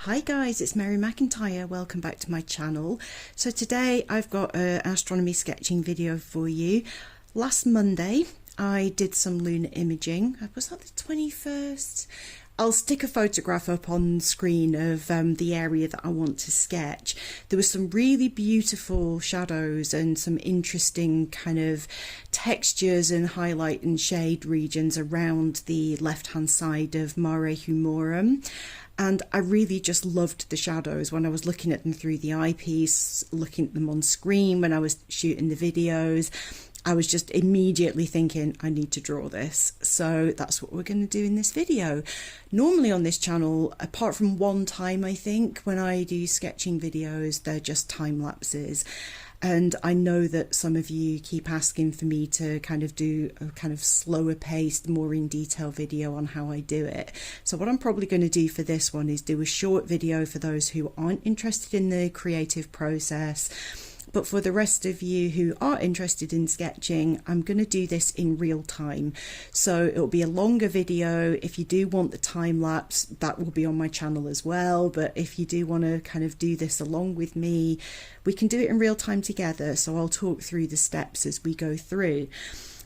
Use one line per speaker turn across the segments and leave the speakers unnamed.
Hi guys, it's Mary McIntyre. Welcome back to my channel. So today I've got an astronomy sketching video for you. Last Monday I did some lunar imaging. Was that the 21st? I'll stick a photograph up on screen of the area that I want to sketch. There were some really beautiful shadows and some interesting kind of textures and highlight and shade regions around the left hand side of Mare Humorum. And I really just loved the shadows when I was looking at them through the eyepiece, looking at them on screen when I was shooting the videos. I was just immediately thinking, I need to draw this. So that's what we're going to do in this video. Normally on this channel, apart from one time, I think, when I do sketching videos, they're just time lapses. And I know that some of you keep asking for me to kind of do a kind of slower paced, more in detail video on how I do it. So what I'm probably going to do for this one is do a short video for those who aren't interested in the creative process. But for the rest of you who are interested in sketching, I'm going to do this in real time. So it'll be a longer video. If you do want the time lapse, that will be on my channel as well. But if you do want to kind of do this along with me, we can do it in real time together. So I'll talk through the steps as we go through.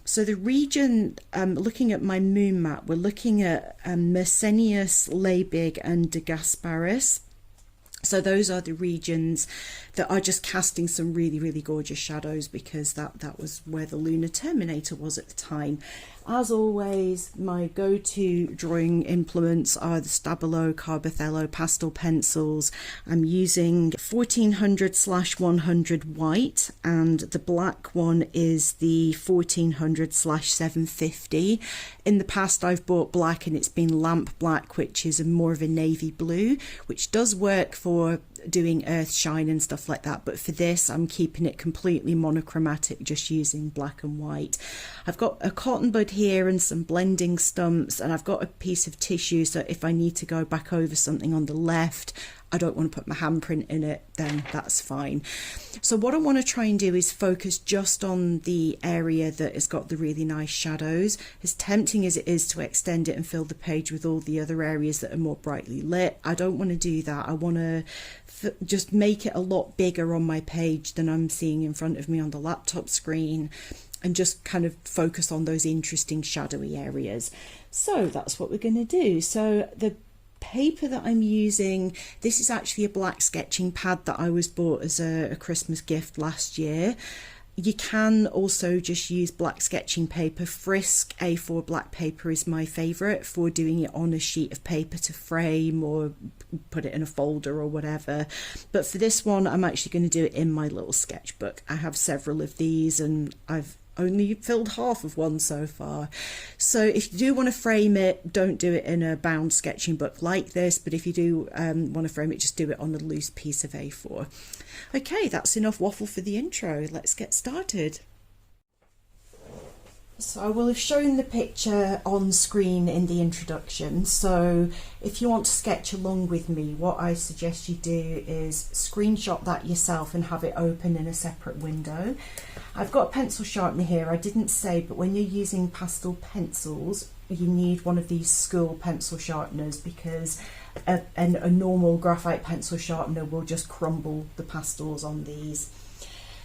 So the region, looking at my moon map, we're looking at Mersenius, Liebig and Gasparis. So those are the regions that are just casting some really, really gorgeous shadows because that was where the lunar terminator was at the time. As always, my go-to drawing implements are the Stabilo CarbOthello pastel pencils. I'm using 1400/100 white, and the black one is the 1400/750. In the past, I've bought black and it's been lamp black, which is more of a navy blue, which does work for doing earth shine and stuff like that, but for this I'm keeping it completely monochromatic, just using black and white. I've got a cotton bud here and some blending stumps, and I've got a piece of tissue, so if I need to go back over something on the left, I don't want to put my handprint in it, then that's fine. So what I want to try and do is focus just on the area that has got the really nice shadows. As tempting as it is to extend it and fill the page with all the other areas that are more brightly lit, I don't want to do that. I want to just make it a lot bigger on my page than I'm seeing in front of me on the laptop screen, and just kind of focus on those interesting shadowy areas. So that's what we're going to do. So the paper that I'm using, this is actually a black sketching pad that I was bought as a Christmas gift last year. You can also just use black sketching paper. Frisk A4 black paper is my favourite for doing it on a sheet of paper to frame or put it in a folder or whatever. But for this one, I'm actually going to do it in my little sketchbook. I have several of these and I've only filled half of one so far. So if you do want to frame it, don't do it in a bound sketching book like this, but if you do want to frame it, just do it on a loose piece of A4. Okay, that's enough waffle for the intro. Let's get started. So I will have shown the picture on screen in the introduction, so if you want to sketch along with me, what I suggest you do is screenshot that yourself and have it open in a separate window. I've got a pencil sharpener here. I didn't say, but when you're using pastel pencils, you need one of these school pencil sharpeners because a normal graphite pencil sharpener will just crumble the pastels on these.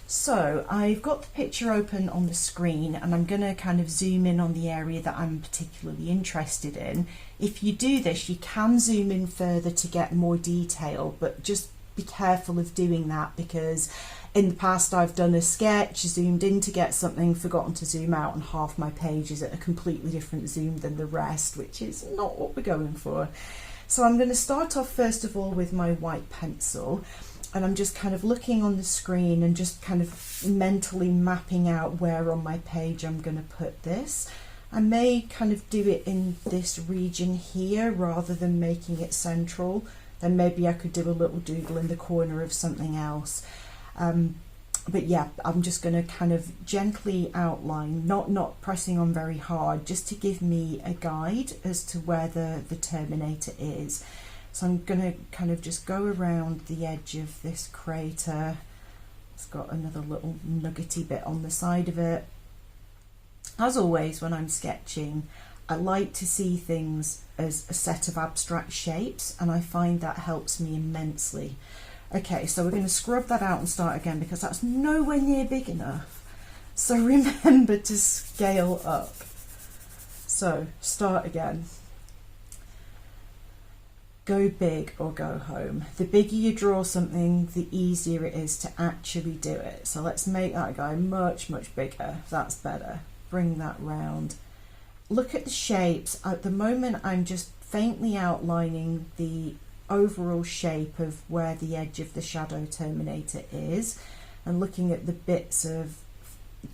So I've got the picture open on the screen and I'm going to kind of zoom in on the area that I'm particularly interested in. If you do this, you can zoom in further to get more detail, but just be careful of doing that because in the past I've done a sketch, zoomed in to get something, forgotten to zoom out, and half my page is at a completely different zoom than the rest, which is not what we're going for. So I'm going to start off first of all with my white pencil. And I'm just kind of looking on the screen and just kind of mentally mapping out where on my page I'm going to put this. I may kind of do it in this region here rather than making it central. Then maybe I could do a little doodle in the corner of something else. But yeah, I'm just going to kind of gently outline, not pressing on very hard, just to give me a guide as to where the terminator is. So I'm going to kind of just go around the edge of this crater. It's got another little nuggety bit on the side of it. As always, when I'm sketching, I like to see things as a set of abstract shapes, and I find that helps me immensely. Okay, so we're going to scrub that out and start again because that's nowhere near big enough. So remember to scale up. So start again. Go big or go home. The bigger you draw something, the easier it is to actually do it. So let's make that guy much, much bigger. That's better. Bring that round. Look at the shapes. At the moment, I'm just faintly outlining the overall shape of where the edge of the shadow terminator is, and looking at the bits of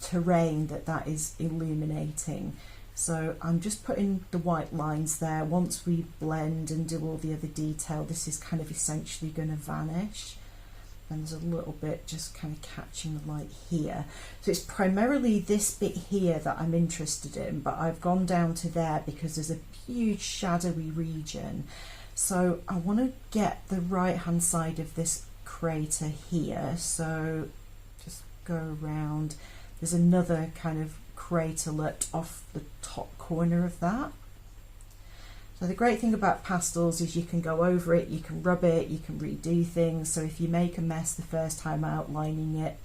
terrain that is illuminating. So I'm just putting the white lines there. Once we blend and do all the other detail, this is kind of essentially going to vanish. And there's a little bit just kind of catching the light here. So it's primarily this bit here that I'm interested in, but I've gone down to there because there's a huge shadowy region. So I want to get the right hand side of this crater here. So just go around. There's another kind of craterlet off the top corner of that. So the great thing about pastels is you can go over it, you can rub it, you can redo things. So if you make a mess the first time outlining it,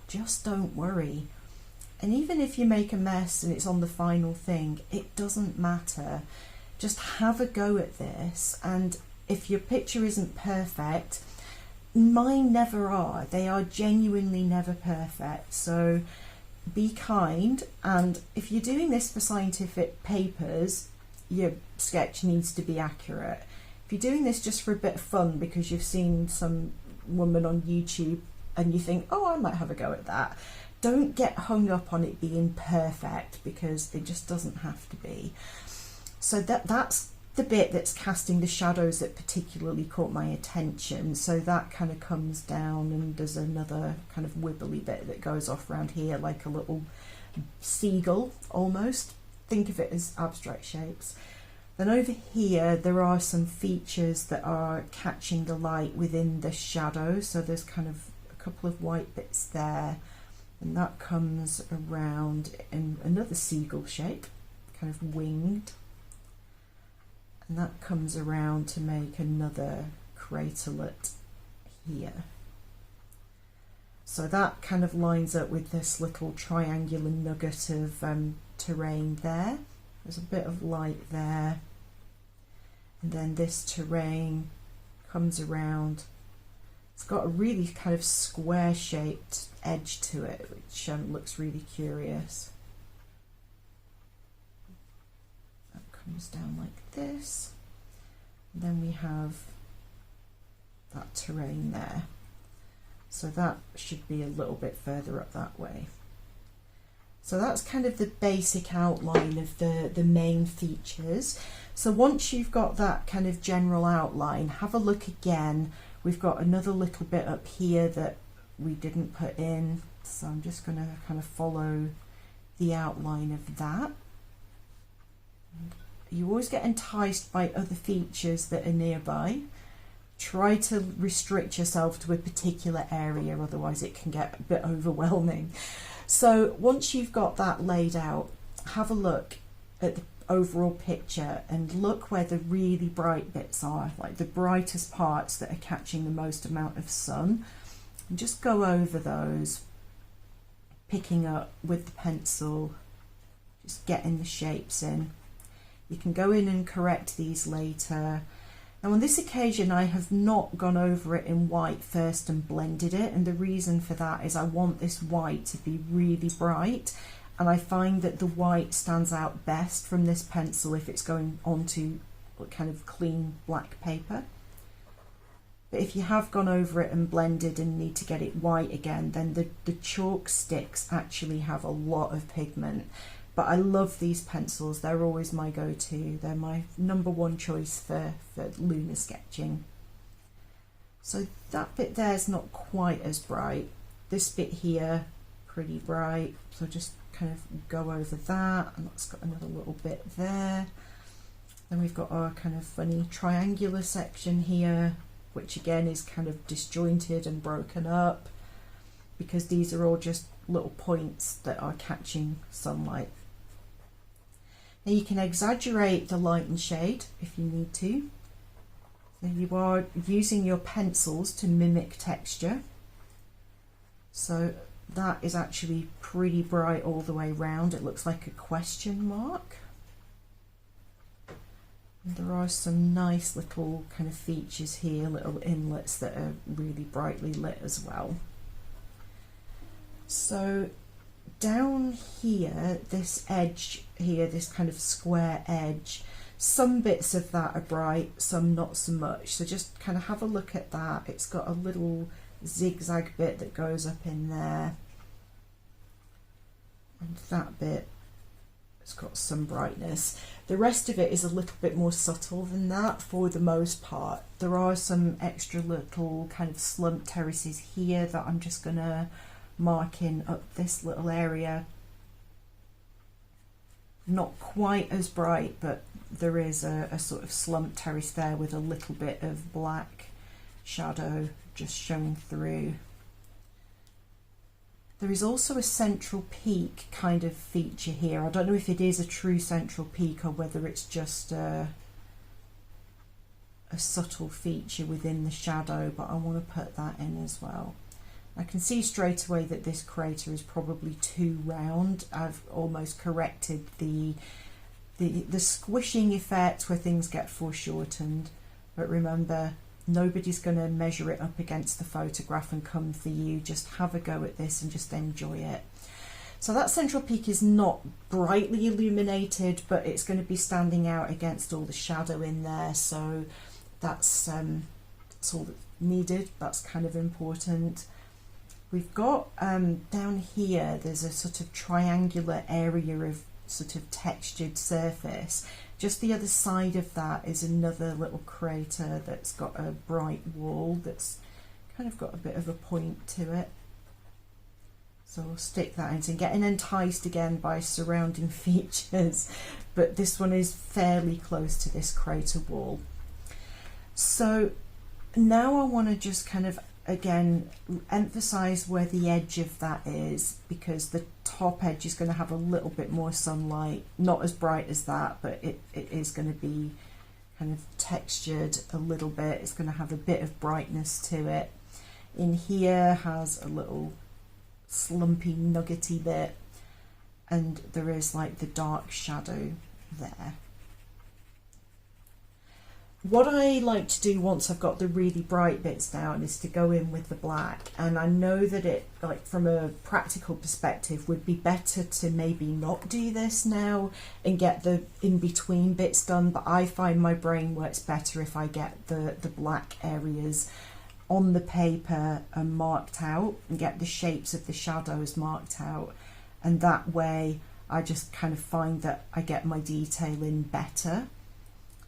just don't worry. And even if you make a mess and it's on the final thing, it doesn't matter. Just have a go at this. And if your picture isn't perfect, mine never are. They are genuinely never perfect. So be kind, and if you're doing this for scientific papers, your sketch needs to be accurate. If you're doing this just for a bit of fun because you've seen some woman on YouTube and you think, oh, I might have a go at that, don't get hung up on it being perfect because it just doesn't have to be. So that's the bit that's casting the shadows that particularly caught my attention. So that kind of comes down, and there's another kind of wibbly bit that goes off around here like a little seagull almost. Think of it as abstract shapes. Then over here there are some features that are catching the light within the shadow. So there's kind of a couple of white bits there, and that comes around in another seagull shape, kind of winged. And that comes around to make another craterlet here. So that kind of lines up with this little triangular nugget of terrain there. There's a bit of light there. And then this terrain comes around. It's got a really kind of square shaped edge to it, which looks really curious. Comes down like this, and then we have that terrain there. So that should be a little bit further up that way. So that's kind of the basic outline of the main features. So once you've got that kind of general outline, have a look again. We've got another little bit up here that we didn't put in, so I'm just going to kind of follow the outline of that. You always get enticed by other features that are nearby. Try to restrict yourself to a particular area, otherwise it can get a bit overwhelming. So once you've got that laid out, have a look at the overall picture and look where the really bright bits are, like the brightest parts that are catching the most amount of sun. And just go over those, picking up with the pencil, just getting the shapes in. You can go in and correct these later. Now on this occasion I have not gone over it in white first and blended it, and the reason for that is I want this white to be really bright, and I find that the white stands out best from this pencil if it's going onto kind of clean black paper. But if you have gone over it and blended and need to get it white again, then the chalk sticks actually have a lot of pigment. But I love these pencils, they're always my go-to. They're my #1 choice for lunar sketching. So that bit there is not quite as bright. This bit here, pretty bright. So just kind of go over that, and that's got another little bit there. Then we've got our kind of funny triangular section here, which again is kind of disjointed and broken up because these are all just little points that are catching sunlight. Now you can exaggerate the light and shade if you need to. So you are using your pencils to mimic texture. So that is actually pretty bright all the way round. It looks like a question mark. And there are some nice little kind of features here, little inlets that are really brightly lit as well. So down here, this edge here, this kind of square edge, some bits of that are bright, some not so much. So just kind of have a look at that. It's got a little zigzag bit that goes up in there. And that bit, it's got some brightness. The rest of it is a little bit more subtle than that for the most part. There are some extra little kind of slump terraces here that I'm just going to mark in up this little area. Not quite as bright, but there is a sort of slump terrace there with a little bit of black shadow just showing through. There is also a central peak kind of feature here. I don't know if it is a true central peak or whether it's just a subtle feature within the shadow, but I want to put that in as well. I can see straight away that this crater is probably too round. I've almost corrected the squishing effect where things get foreshortened, but remember, nobody's going to measure it up against the photograph and come for you. Just have a go at this and just enjoy it. So that central peak is not brightly illuminated, but it's going to be standing out against all the shadow in there, so that's all that's needed. That's kind of important. We've got down here, there's a sort of triangular area of sort of textured surface. Just the other side of that is another little crater that's got a bright wall that's kind of got a bit of a point to it. So I'll stick that in. So getting enticed again by surrounding features, but this one is fairly close to this crater wall. So now I want to just kind of again emphasize where the edge of that is, because the top edge is going to have a little bit more sunlight, not as bright as that, but it is going to be kind of textured a little bit. It's going to have a bit of brightness to it. In here has a little slumpy nuggety bit, and there is like the dark shadow there. What I like to do once I've got the really bright bits down is to go in with the black, and I know that it, like from a practical perspective, would be better to maybe not do this now and get the in-between bits done, but I find my brain works better if I get the black areas on the paper and marked out and get the shapes of the shadows marked out, and that way I just kind of find that I get my detail in better.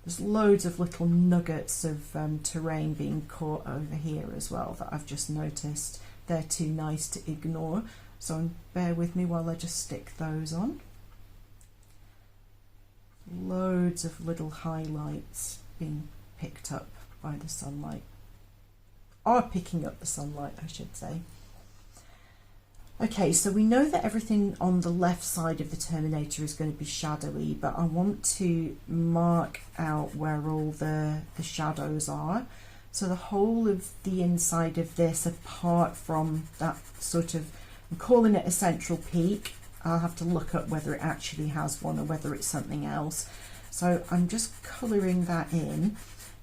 There's loads of little nuggets of terrain being caught over here as well that I've just noticed. They're too nice to ignore, so bear with me while I just stick those on. Loads of little highlights being picked up by the sunlight. Are picking up the sunlight, I should say. Okay, so we know that everything on the left side of the Terminator is going to be shadowy, but I want to mark out where all the shadows are. So the whole of the inside of this, apart from that sort of, I'm calling it a central peak. I'll have to look up whether it actually has one or whether it's something else. So I'm just colouring that in.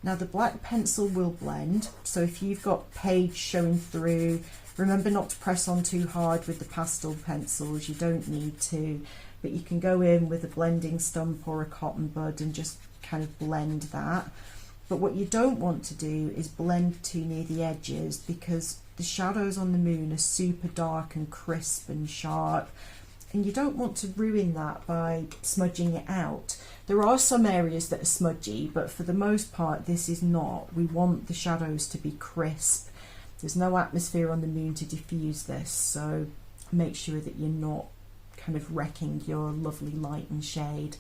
Now the black pencil will blend, so if you've got page showing through, remember not to press on too hard with the pastel pencils, you don't need to, but you can go in with a blending stump or a cotton bud and just kind of blend that. But what you don't want to do is blend too near the edges, because the shadows on the moon are super dark and crisp and sharp, and you don't want to ruin that by smudging it out. There are some areas that are smudgy, but for the most part this is not. We want the shadows to be crisp. There's no atmosphere on the moon to diffuse this, so make sure that you're not kind of wrecking your lovely light and shade.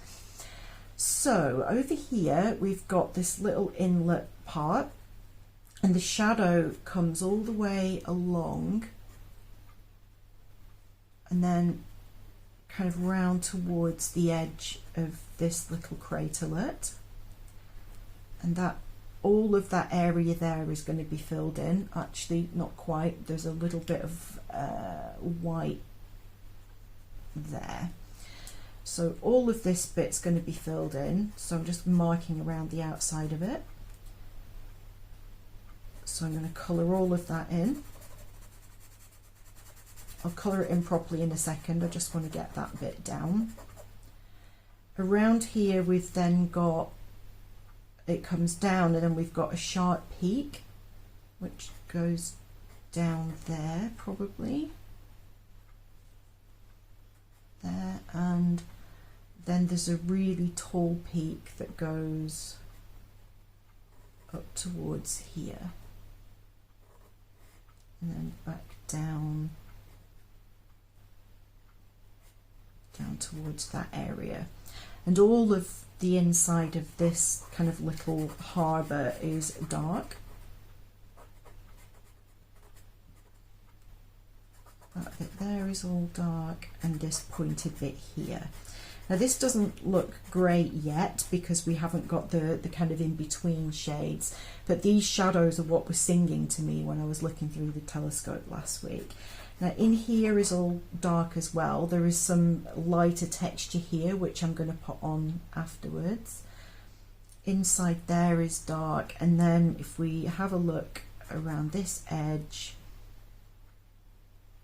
So over here we've got this little inlet part, and the shadow comes all the way along and then kind of round towards the edge of this little craterlet, and that all of that area there is going to be filled in. Actually, not quite, there's a little bit of white there. So all of this bit's going to be filled in, so I'm just marking around the outside of it. So I'm going to colour all of that in. I'll colour it in properly in a second, I just want to get that bit down. Around here we've then got, it comes down and then we've got a sharp peak which goes down there probably. There, and then there's a really tall peak that goes up towards here and then back down towards that area. And all of the inside of this kind of little harbour is dark. That bit there is all dark, and this pointed bit here. Now this doesn't look great yet because we haven't got the kind of in-between shades, but these shadows are what were singing to me when I was looking through the telescope last week. Now in here is all dark as well. There is some lighter texture here which I'm going to put on afterwards. Inside there is dark, and then if we have a look around this edge,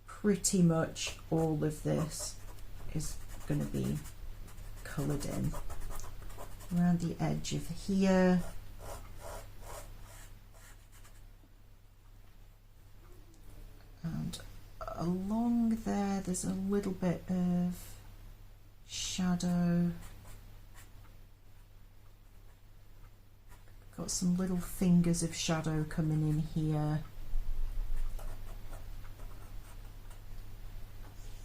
pretty much all of this is going to be coloured in. Around the edge of here, and along there there's a little bit of shadow. Got some little fingers of shadow coming in here.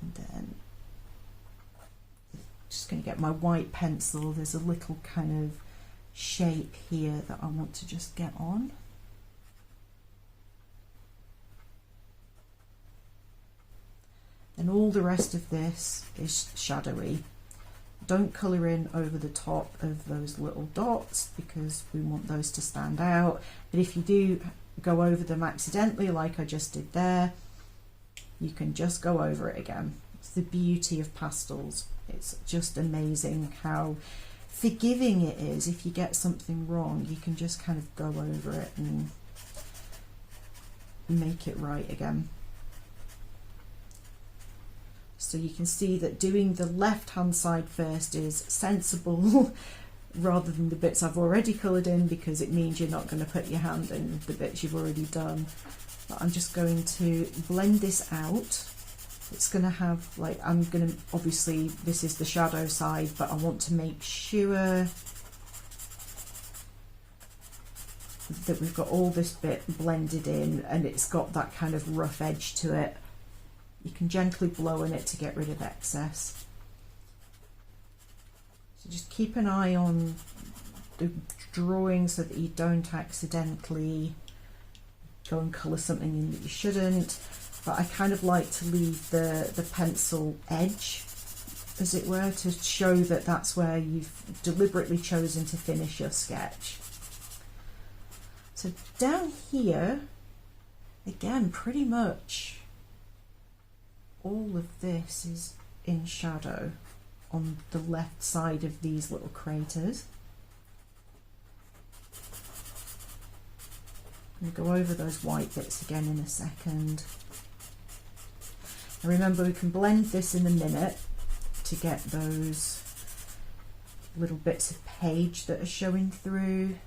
And then just going to get my white pencil. There's a little kind of shape here that I want to just get on. And all the rest of this is shadowy. Don't colour in over the top of those little dots because we want those to stand out. But if you do go over them accidentally like I just did there, you can just go over it again. It's the beauty of pastels. It's just amazing how forgiving it is. If you get something wrong, you can just kind of go over it and make it right again. So you can see that doing the left hand side first is sensible rather than the bits I've already coloured in, because it means you're not going to put your hand in the bits you've already done. But I'm just going to blend this out. It's going to have, like, I'm going to, obviously this is the shadow side, but I want to make sure that we've got all this bit blended in and it's got that kind of rough edge to it. You can gently blow on it to get rid of excess. So just keep an eye on the drawing so that you don't accidentally go and colour something in that you shouldn't. But I kind of like to leave the pencil edge, as it were, to show that that's where you've deliberately chosen to finish your sketch. So down here, again, pretty much all of this is in shadow on the left side of these little craters. I'm going to go over those white bits again in a second. And remember, we can blend this in a minute to get those little bits of page that are showing through.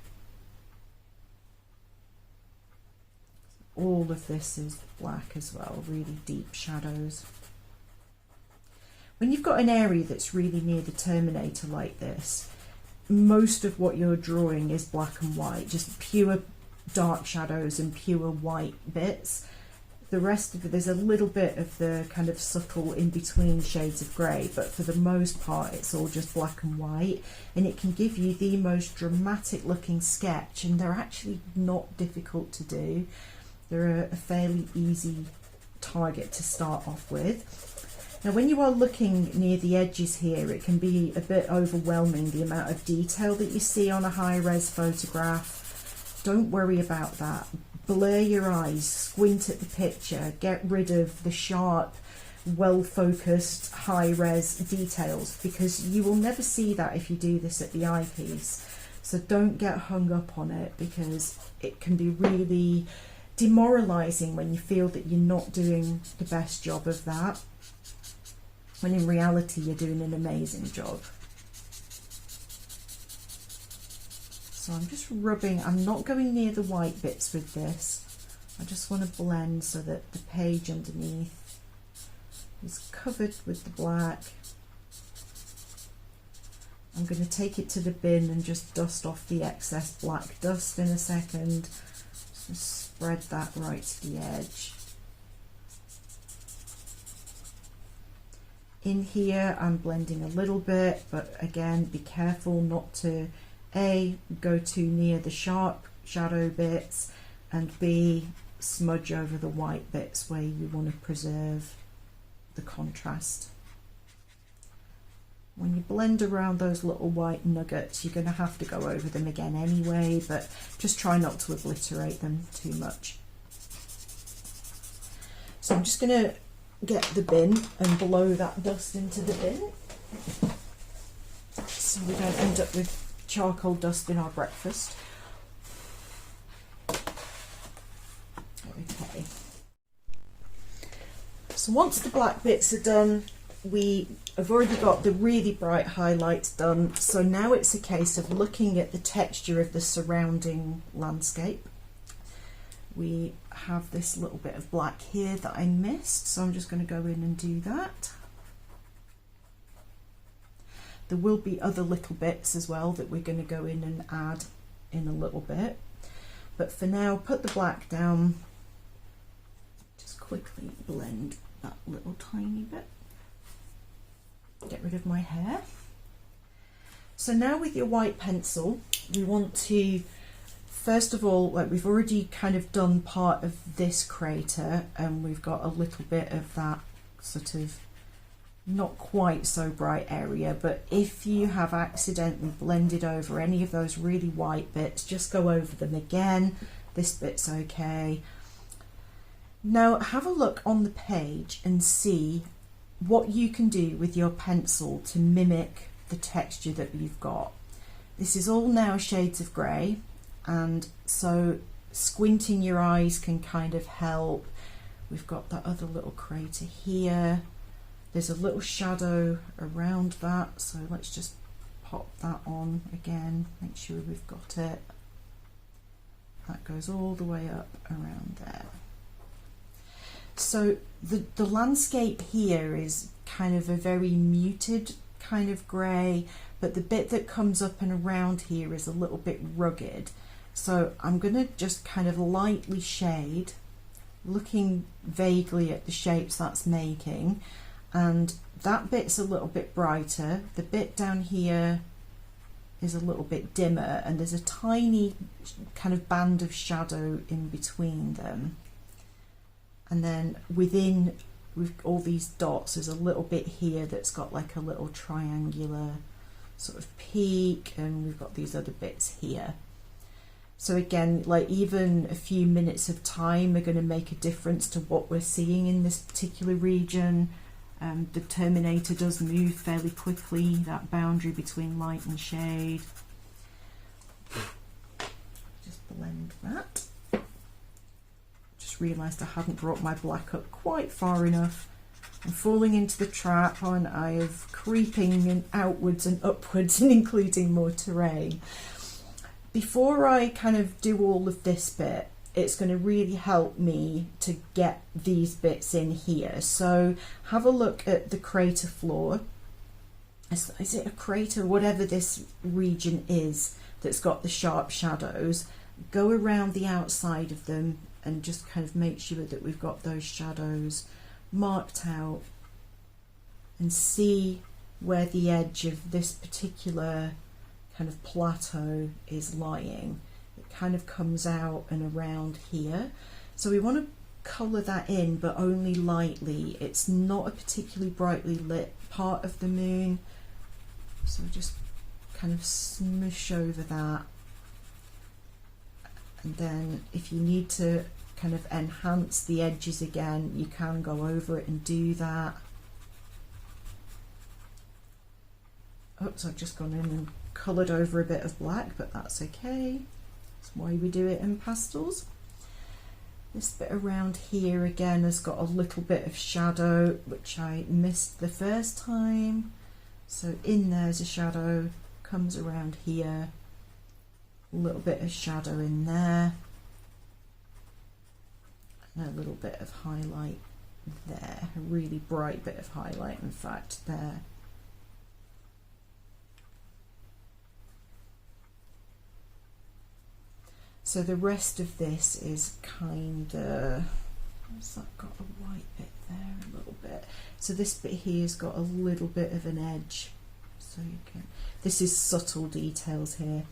All of this is black as well, really deep shadows. When you've got an area that's really near the terminator like this, most of what you're drawing is black and white, just pure dark shadows and pure white bits. The rest of it, there's a little bit of the kind of subtle in-between shades of grey, but for the most part it's all just black and white, and it can give you the most dramatic looking sketch, and they're actually not difficult to do. They're a fairly easy target to start off with. Now when you are looking near the edges here, it can be a bit overwhelming, the amount of detail that you see on a high-res photograph. Don't worry about that. Blur your eyes, squint at the picture, get rid of the sharp, well-focused, high-res details, because you will never see that if you do this at the eyepiece. So don't get hung up on it, because it can be really demoralizing when you feel that you're not doing the best job of that, when in reality you're doing an amazing job. So I'm just rubbing, I'm not going near the white bits with this. I just want to blend so that the page underneath is covered with the black. I'm going to take it to the bin and just dust off the excess black dust in a second. Just spread that right to the edge. In here I'm blending a little bit, but again be careful not to A, go too near the sharp shadow bits, and B, smudge over the white bits where you want to preserve the contrast. When you blend around those little white nuggets, you're going to have to go over them again anyway, but just try not to obliterate them too much. So I'm just going to get the bin and blow that dust into the bin, so we don't end up with charcoal dust in our breakfast. Okay. So once the black bits are done, we have already got the really bright highlights done. So now it's a case of looking at the texture of the surrounding landscape. We have this little bit of black here that I missed, so I'm just going to go in and do that. There will be other little bits as well that we're going to go in and add in a little bit. But for now, put the black down. Just quickly blend that little tiny bit. Get rid of my hair. So now with your white pencil, we want to, first of all, like we've already kind of done part of this crater, and we've got a little bit of that sort of not quite so bright area, but if you have accidentally blended over any of those really white bits, just go over them again. This bit's okay. Now have a look on the page and see what you can do with your pencil to mimic the texture that you've got. This is all now shades of grey, and so squinting your eyes can kind of help. We've got that other little crater here. There's a little shadow around that, so let's just pop that on again, make sure we've got it. That goes all the way up around there. So the landscape here is kind of a very muted kind of grey, but the bit that comes up and around here is a little bit rugged. So I'm going to just kind of lightly shade, looking vaguely at the shapes that's making, and that bit's a little bit brighter. The bit down here is a little bit dimmer, and there's a tiny kind of band of shadow in between them. And then within with all these dots, there's a little bit here that's got like a little triangular sort of peak, and we've got these other bits here. So again, like even a few minutes of time are going to make a difference to what we're seeing in this particular region. The Terminator does move fairly quickly, that boundary between light and shade. Just blend that. Just realised I hadn't brought my black up quite far enough. I'm falling into the trap, aren't I, of creeping and outwards and upwards and including more terrain. Before I kind of do all of this bit, it's going to really help me to get these bits in here. So have a look at the crater floor. Is it a crater? Whatever this region is that's got the sharp shadows, go around the outside of them and just kind of make sure that we've got those shadows marked out, and see where the edge of this particular kind of plateau is lying. It kind of comes out and around here. So we want to colour that in, but only lightly. It's not a particularly brightly lit part of the moon, so just kind of smoosh over that. And then if you need to kind of enhance the edges again, you can go over it and do that. Oops, I've just gone in and coloured over a bit of black, but that's okay. That's why we do it in pastels. This bit around here again has got a little bit of shadow, which I missed the first time. So in there's a shadow, comes around here, a little bit of shadow in there, and a little bit of highlight there, a really bright bit of highlight in fact there. So the rest of this is kind of, has that got a white bit there a little bit? So this bit here's got a little bit of an edge. So you can, this is subtle details here.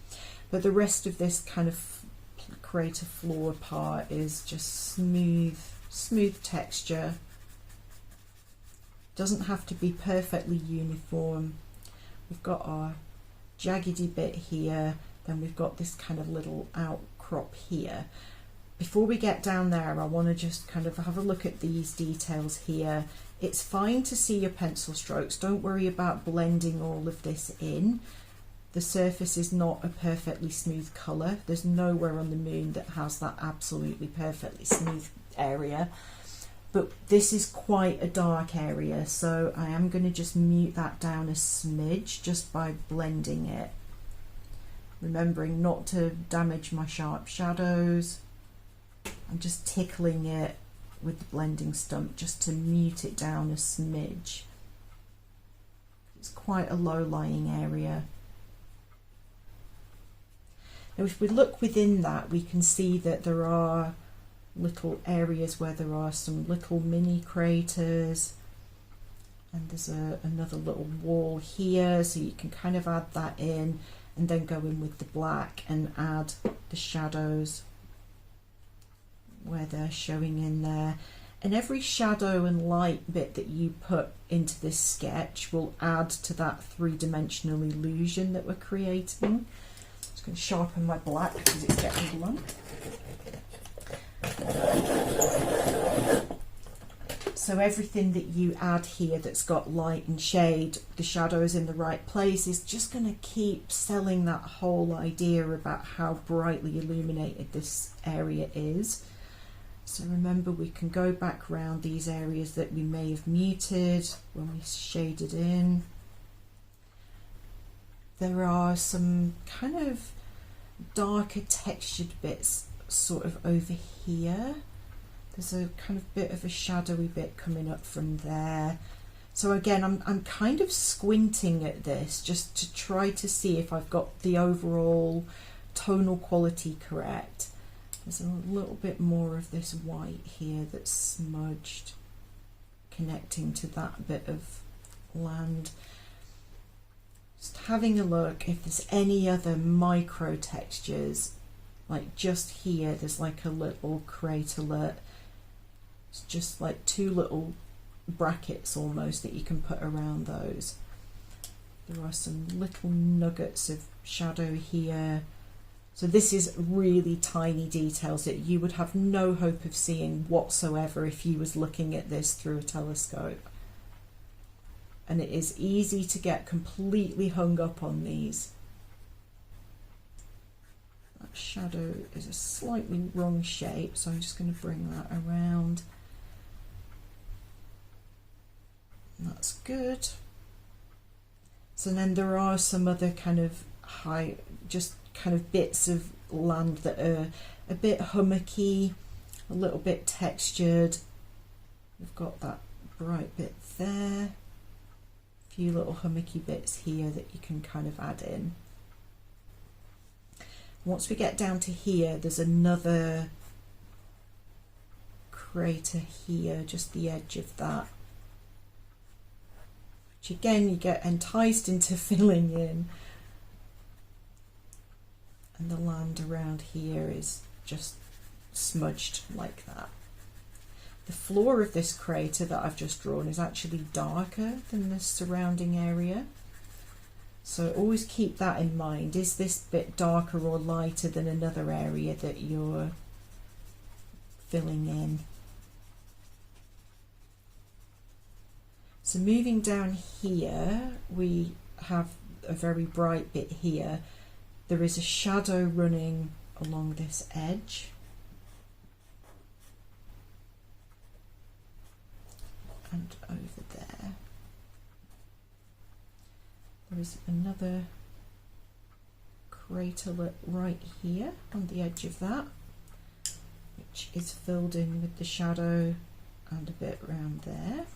But the rest of this kind of crater floor part is just smooth texture. Doesn't have to be perfectly uniform. We've got our jaggedy bit here, then we've got this kind of little outcrop here. Before we get down there, I want to just kind of have a look at these details here. It's fine to see your pencil strokes. Don't worry about blending all of this in. The surface is not a perfectly smooth colour. There's nowhere on the moon that has that absolutely perfectly smooth area. But this is quite a dark area, so I am going to just mute that down a smidge just by blending it. Remembering not to damage my sharp shadows. I'm just tickling it with the blending stump just to mute it down a smidge. It's quite a low-lying area. Now if we look within that, we can see that there are little areas where there are some little mini craters, and there's another little wall here, so you can kind of add that in and then go in with the black and add the shadows where they're showing in there. And every shadow and light bit that you put into this sketch will add to that three-dimensional illusion that we're creating. Just going to sharpen my black because it's getting blunt. So everything that you add here that's got light and shade, the shadows in the right place, is just going to keep selling that whole idea about how brightly illuminated this area is. So remember, we can go back around these areas that we may have muted when we shaded in. There are some kind of darker textured bits sort of over here. There's a kind of bit of a shadowy bit coming up from there. So again, I'm kind of squinting at this just to try to see if I've got the overall tonal quality correct. There's a little bit more of this white here that's smudged, connecting to that bit of land. Just having a look if there's any other micro textures, like just here there's like a little craterlet. It's just like two little brackets almost that you can put around those. There are some little nuggets of shadow here. So this is really tiny details that you would have no hope of seeing whatsoever if you was looking at this through a telescope. And it is easy to get completely hung up on these. That shadow is a slightly wrong shape, so I'm just going to bring that around. That's good. So then there are some other kind of just kind of bits of land that are a bit hummocky, a little bit textured. We've got that bright bit there, a few little hummocky bits here that you can kind of add in. Once we get down to here, there's another crater here, just the edge of that, which again you get enticed into filling in. And the land around here is just smudged like that. The floor of this crater that I've just drawn is actually darker than the surrounding area. So always keep that in mind. Is this bit darker or lighter than another area that you're filling in? So moving down here, we have a very bright bit here. There is a shadow running along this edge. And over there. There is another craterlet right here on the edge of that, which is filled in with the shadow and a bit around there.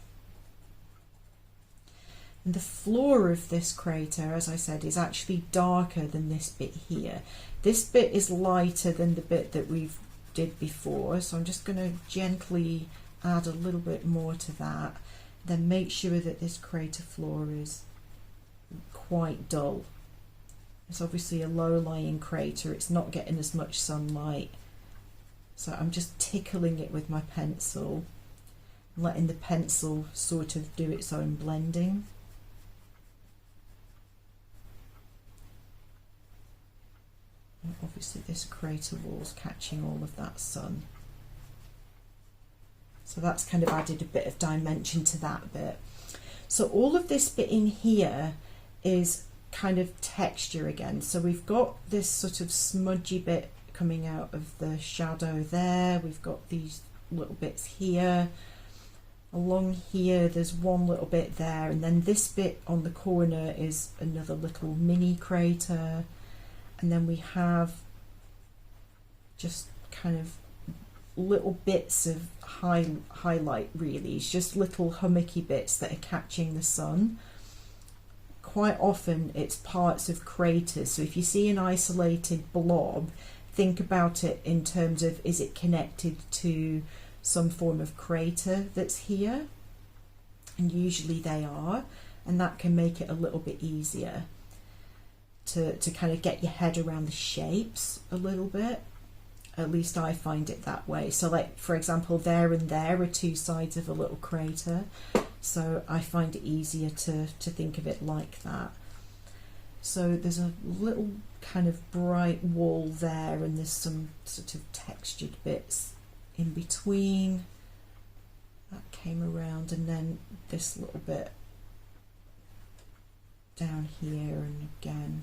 And the floor of this crater, as I said, is actually darker than this bit here. This bit is lighter than the bit that we've did before, so I'm just going to gently add a little bit more to that. Then make sure that this crater floor is quite dull. It's obviously a low-lying crater, it's not getting as much sunlight, so I'm just tickling it with my pencil, letting the pencil sort of do its own blending. And obviously this crater wall's catching all of that sun, so that's kind of added a bit of dimension to that bit. So all of this bit in here is kind of texture again. So we've got this sort of smudgy bit coming out of the shadow there. We've got these little bits here. Along here there's one little bit there, and then this bit on the corner is another little mini crater. And then we have just kind of little bits of highlight, really. It's just little hummocky bits that are catching the sun. Quite often it's parts of craters, so if you see an isolated blob, think about it in terms of, is it connected to some form of crater that's here? And usually they are, and that can make it a little bit easier to kind of get your head around the shapes a little bit. At least I find it that way. So like, for example, there and there are two sides of a little crater, so I find it easier to think of it like that. So there's a little kind of bright wall there, and there's some sort of textured bits in between. That came around, and then this little bit down here, and again.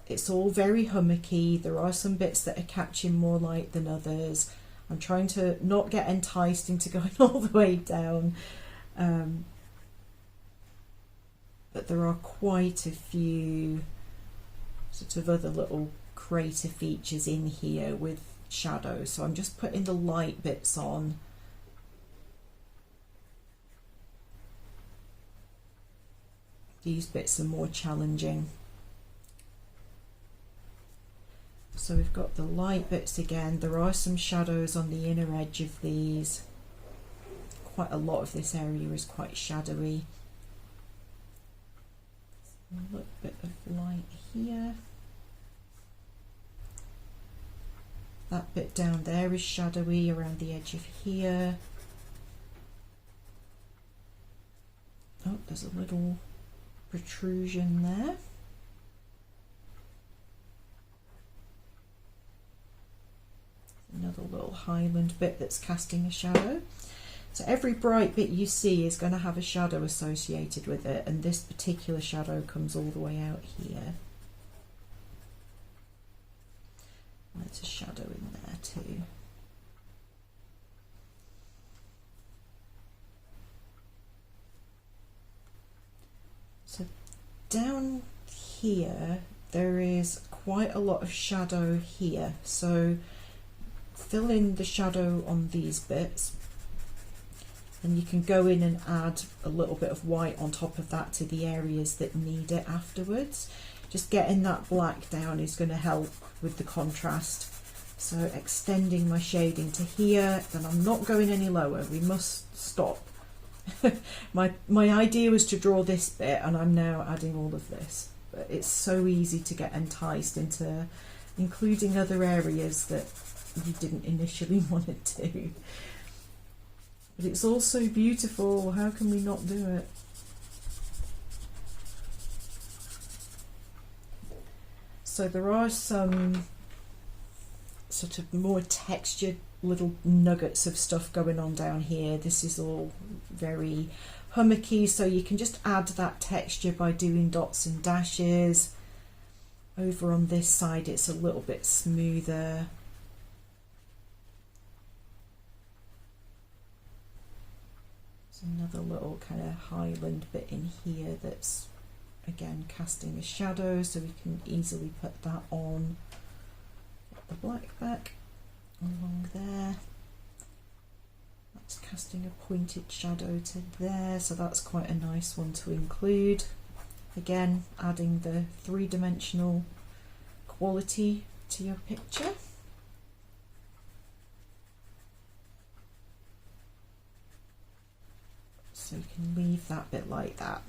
It's all very hummocky. There are some bits that are catching more light than others. I'm trying to not get enticed into going all the way down. But there are quite a few sort of other little crater features in here with shadows. So I'm just putting the light bits on. These bits are more challenging. So we've got the light bits again. There are some shadows on the inner edge of these. Quite a lot of this area is quite shadowy. A little bit of light here. That bit down there is shadowy around the edge of here. Oh, there's a little protrusion there. Another little highland bit that's casting a shadow. So every bright bit you see is going to have a shadow associated with it, and this particular shadow comes all the way out here. There's a shadow in there too. So down here there is quite a lot of shadow here, so fill in the shadow on these bits, and you can go in and add a little bit of white on top of that to the areas that need it afterwards. Just getting that black down is going to help with the contrast. So extending my shading to here, then I'm not going any lower, we must stop. my idea was to draw this bit, and I'm now adding all of this, but it's so easy to get enticed into including other areas that you didn't initially want to do. But it's all so beautiful, how can we not do it? So there are some sort of more textured little nuggets of stuff going on down here. This is all very hummocky, so you can just add that texture by doing dots and dashes. Over on this side it's a little bit smoother. There's another little kind of highland bit in here that's again casting a shadow, so we can easily put that on the black back along there. That's casting a pointed shadow to there, so that's quite a nice one to include. Again, adding the three-dimensional quality to your picture. So you can leave that bit like that.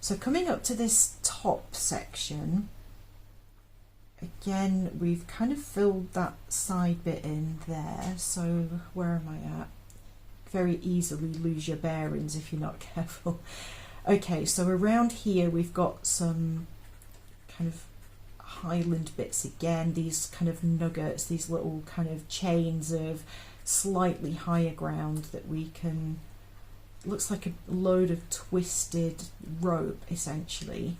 So coming up to this top section, again, we've kind of filled that side bit in there. So where am I at? Very easily lose your bearings if you're not careful. Okay, so around here we've got some kind of highland bits again, these kind of nuggets, these little kind of chains of slightly higher ground that we can, looks like a load of twisted rope essentially.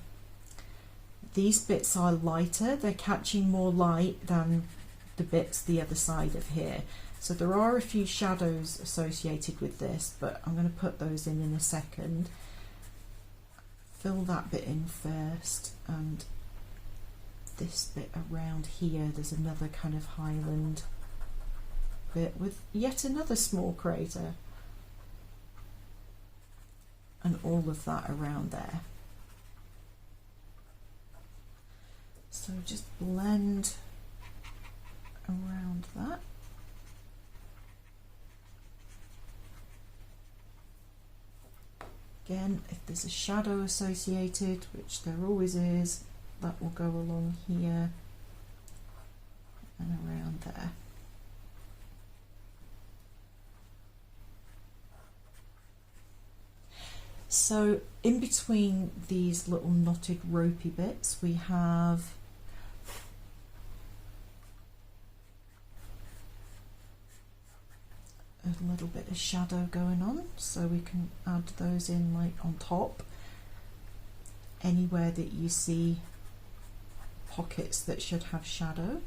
These bits are lighter, they're catching more light than the bits the other side of here. So there are a few shadows associated with this, but I'm going to put those in a second. Fill that bit in first, and this bit around here, there's another kind of highland bit with yet another small crater, and all of that around there. So just blend around that. Again, if there's a shadow associated, which there always is, that will go along here and around there. So in between these little knotted ropey bits, we have a little bit of shadow going on, so we can add those in like on top. Anywhere that you see pockets that should have shadow.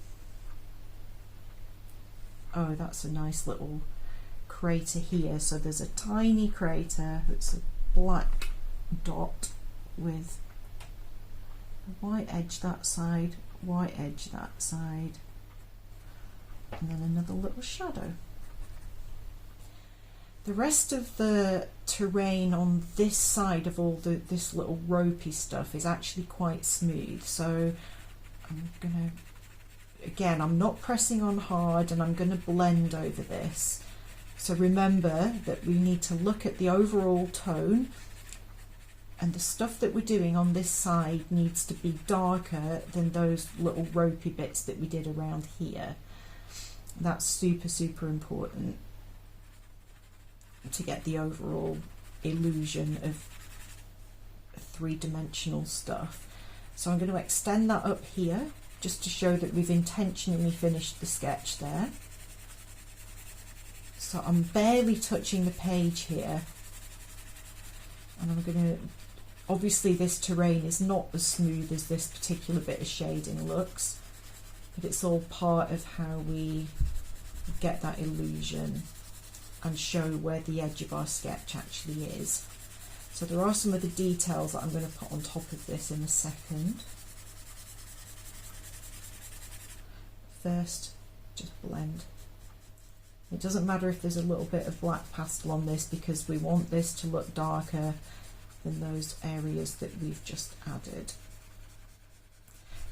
Oh, that's a nice little crater here. So there's a tiny crater, it's a black dot with a white edge that side, white edge that side, and then another little shadow. The rest of the terrain on this side of all this little ropey stuff is actually quite smooth, so I'm gonna, again, I'm not pressing on hard, and I'm going to blend over this. So remember that we need to look at the overall tone, and the stuff that we're doing on this side needs to be darker than those little ropey bits that we did around here. That's super, super important to get the overall illusion of three-dimensional stuff. So I'm going to extend that up here just to show that we've intentionally finished the sketch there. So I'm barely touching the page here, and I'm going to, obviously this terrain is not as smooth as this particular bit of shading looks, but it's all part of how we get that illusion and show where the edge of our sketch actually is. So there are some of the details that I'm going to put on top of this in a second. First, just blend. It doesn't matter if there's a little bit of black pastel on this, because we want this to look darker than those areas that we've just added.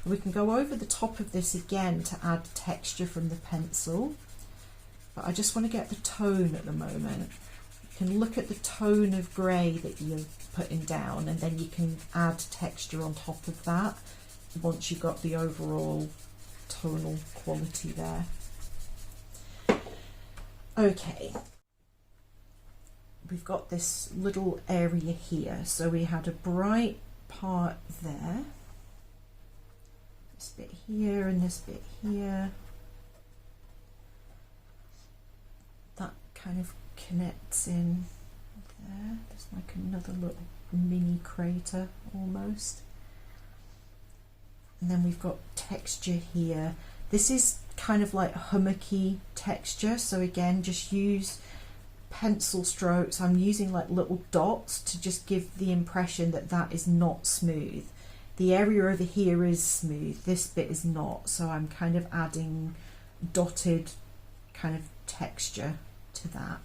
We can go over the top of this again to add texture from the pencil, but I just want to get the tone at the moment. You can look at the tone of grey that you're putting down, and then you can add texture on top of that once you've got the overall tonal quality there. Okay, we've got this little area here. So we had a bright part there, this bit here and this bit here. That kind of connects in there. There's like another little mini crater almost. And then we've got texture here. This is kind of like hummocky texture, so again, just use pencil strokes. I'm using like little dots to just give the impression that that is not smooth. The area over here is smooth, this bit is not, so I'm kind of adding dotted kind of texture to that.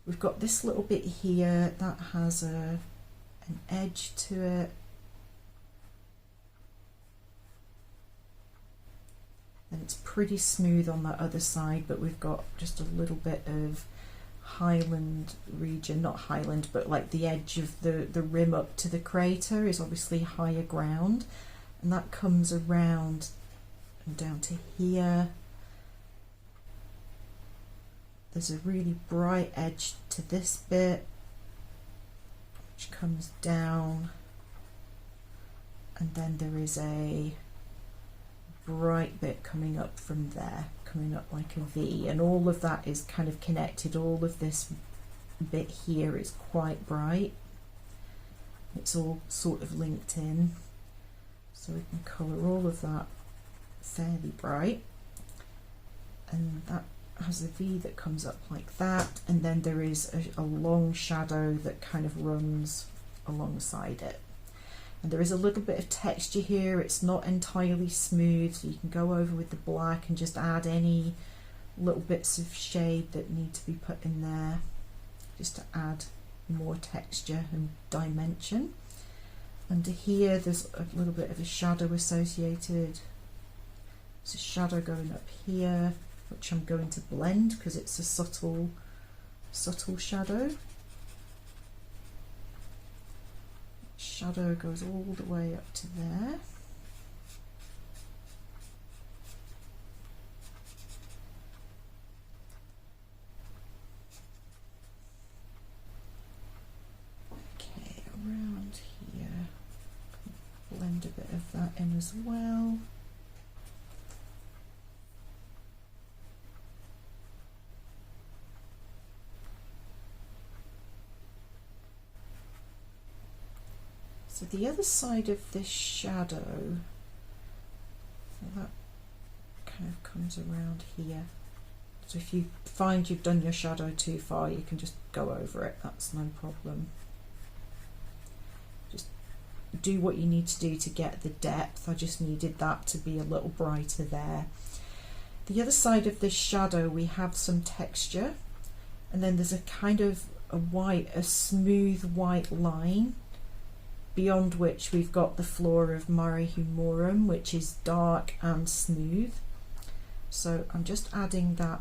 We've got this little bit here that has an edge to it. And it's pretty smooth on the other side, but we've got just a little bit of highland region, not highland, but like the edge of the rim up to the crater is obviously higher ground, and that comes around and down to here. There's a really bright edge to this bit, which comes down, and then there is a bright bit coming up from there, coming up like a V, and all of that is kind of connected. All of this bit here is quite bright. It's all sort of linked in, so we can colour all of that fairly bright, and that has a V that comes up like that, and then there is a long shadow that kind of runs alongside it. And there is a little bit of texture here. It's not entirely smooth, so you can go over with the black and just add any little bits of shade that need to be put in there, just to add more texture and dimension. Under here there's a little bit of a shadow associated. There's a shadow going up here, which I'm going to blend because it's a subtle shadow. Shadow goes all the way up to there. Okay, around here, blend a bit of that in as well. So the other side of this shadow, so that kind of comes around here. So if you find you've done your shadow too far, you can just go over it, that's no problem. Just do what you need to do to get the depth. I just needed that to be a little brighter there. The other side of this shadow, we have some texture, and then there's a kind of a smooth white line, beyond which we've got the floor of Mare Humorum, which is dark and smooth. So I'm just adding that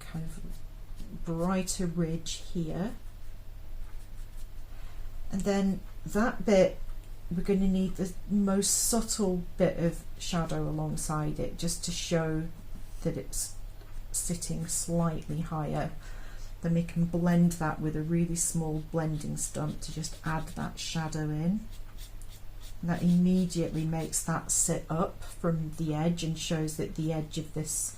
kind of brighter ridge here. And then that bit, we're going to need the most subtle bit of shadow alongside it, just to show that it's sitting slightly higher. Then we can blend that with a really small blending stump to just add that shadow in. And that immediately makes that sit up from the edge and shows that the edge of this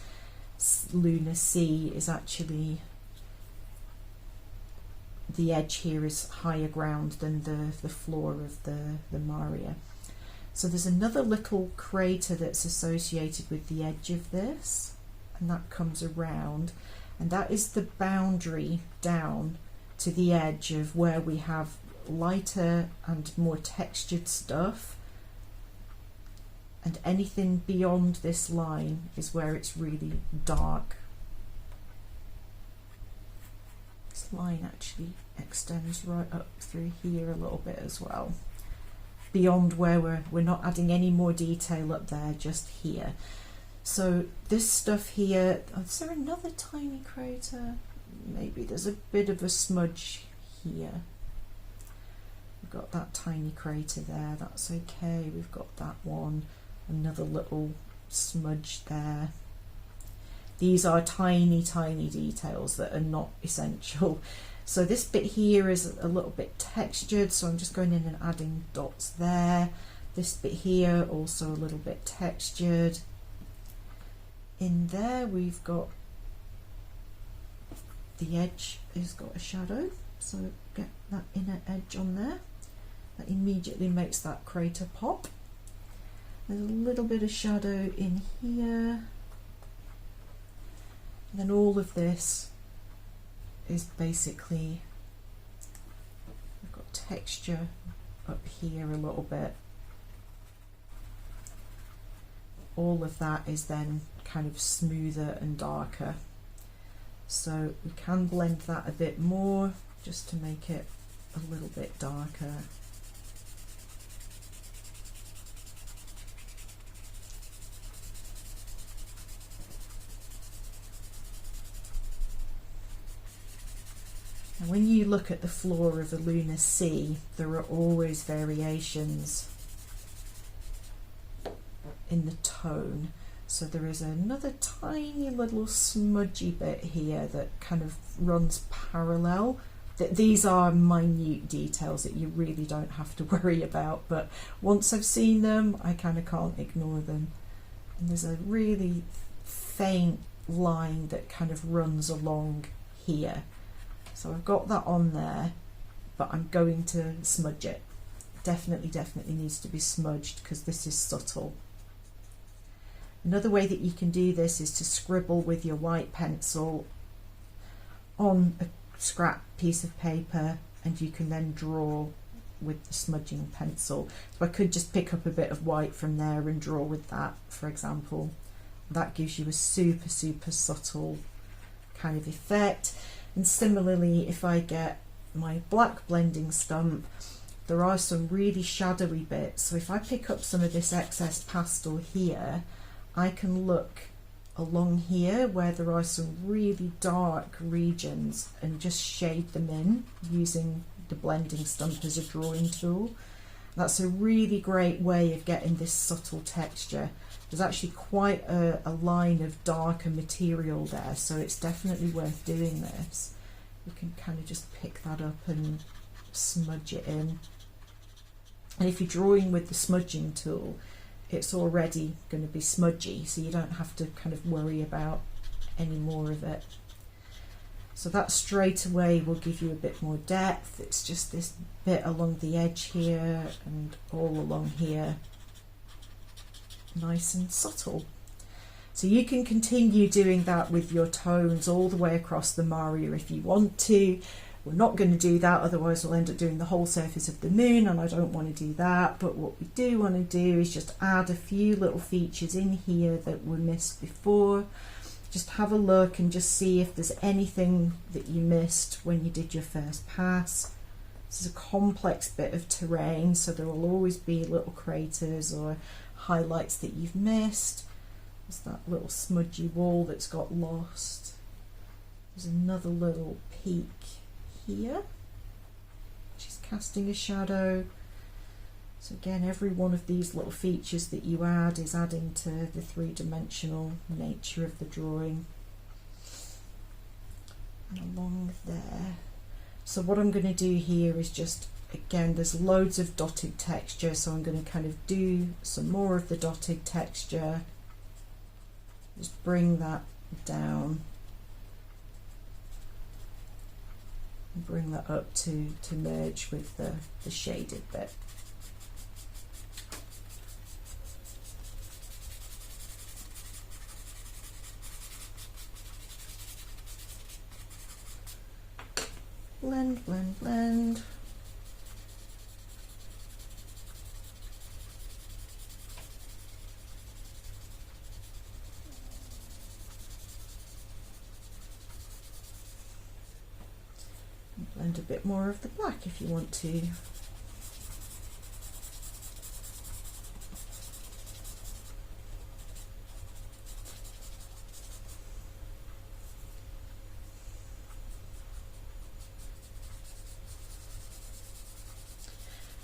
lunar sea is actually, the edge here is higher ground than the floor of the Mare. So there's another little crater that's associated with the edge of this, and that comes around. And that is the boundary down to the edge of where we have lighter and more textured stuff, and anything beyond this line is where it's really dark. This line actually extends right up through here a little bit as well, beyond where we're not adding any more detail up there, just here. So this stuff here, is there another tiny crater? Maybe there's a bit of a smudge here. We've got that tiny crater there, that's okay. We've got that one, another little smudge there. These are tiny, tiny details that are not essential. So this bit here is a little bit textured, so I'm just going in and adding dots there. This bit here also a little bit textured. In there we've got the edge has got a shadow, so get that inner edge on there. That immediately makes that crater pop. There's a little bit of shadow in here. And then all of this is basically, I've got texture up here a little bit. All of that is then kind of smoother and darker. So we can blend that a bit more just to make it a little bit darker. And when you look at the floor of a lunar sea, there are always variations in the tone. So there is another tiny little smudgy bit here that kind of runs parallel. These are minute details that you really don't have to worry about, but once I've seen them, I kind of can't ignore them. And there's a really faint line that kind of runs along here. So I've got that on there, but I'm going to smudge it. Definitely needs to be smudged because this is subtle. Another way that you can do this is to scribble with your white pencil on a scrap piece of paper, and you can then draw with the smudging pencil. So I could just pick up a bit of white from there and draw with that, for example. That gives you a super subtle kind of effect. And similarly, if I get my black blending stump, there are some really shadowy bits. So if I pick up some of this excess pastel here, I can look along here where there are some really dark regions and just shade them in using the blending stump as a drawing tool. That's a really great way of getting this subtle texture. There's actually quite a line of darker material there, so it's definitely worth doing this. You can kind of just pick that up and smudge it in. And if you're drawing with the smudging tool, it's already going to be smudgy, so you don't have to kind of worry about any more of it. So that straight away will give you a bit more depth. It's just this bit along the edge here and all along here, nice and subtle. So you can continue doing that with your tones all the way across the Mare if you want to. We're not going to do that, otherwise we'll end up doing the whole surface of the moon, and I don't want to do that. But what we do want to do is just add a few little features in here that were missed before. Just have a look and just see if there's anything that you missed when you did your first pass. This is a complex bit of terrain, so there will always be little craters or highlights that you've missed. There's that little smudgy wall that's got lost. There's another little peak here, which is casting a shadow. So again, every one of these little features that you add is adding to the three-dimensional nature of the drawing. And along there. So what I'm going to do here is just, again, there's loads of dotted texture, so I'm going to kind of do some more of the dotted texture. Just bring that down. And bring that up to merge with the shaded bit. Blend, blend, blend. Blend a bit more of the black if you want to.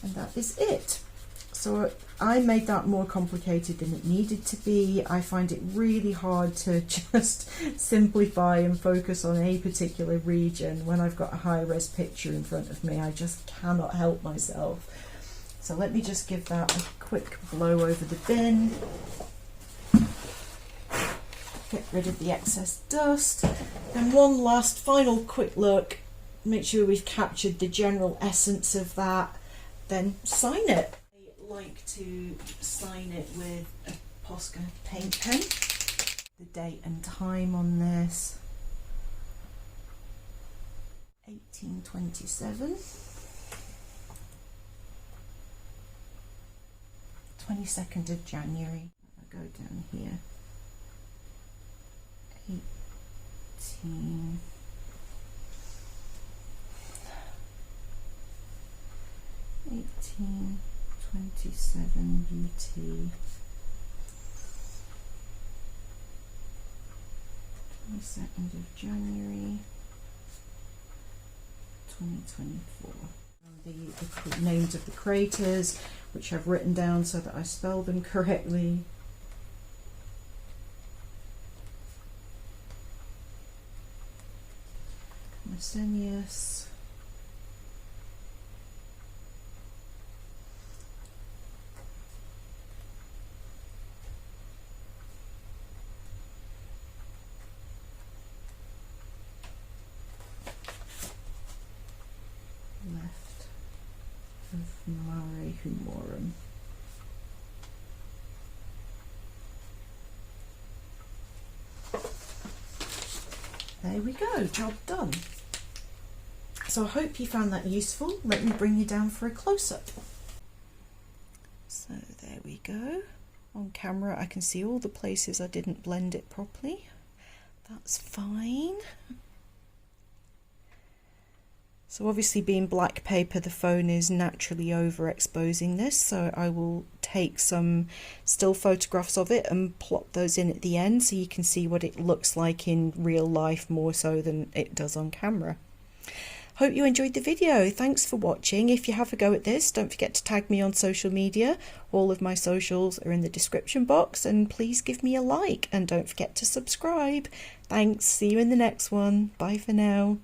And that is it. So I made that more complicated than it needed to be. I find it really hard to just simplify and focus on a particular region when I've got a high-res picture in front of me. I just cannot help myself. So let me just give that a quick blow over the bin. Get rid of the excess dust. And one last final quick look. Make sure we've captured the general essence of that. Then sign it. I like to sign it with a Posca paint pen. The date and time on this, 1827, 22nd of January. I'll go down here, 1827 UT. 22nd of January 2024. The names of the craters, which I've written down so that I spell them correctly. Mersenius. Left of Mare Humorum. There we go, job done. So I hope you found that useful. Let me bring you down for a close-up. So there we go. On camera I can see all the places I didn't blend it properly. That's fine. So obviously, being black paper, the phone is naturally overexposing this, so I will take some still photographs of it and plop those in at the end so you can see what it looks like in real life more so than it does on camera. Hope you enjoyed the video. Thanks for watching. If you have a go at this, don't forget to tag me on social media. All of my socials are in the description box, and please give me a like and don't forget to subscribe. Thanks. See you in the next one. Bye for now.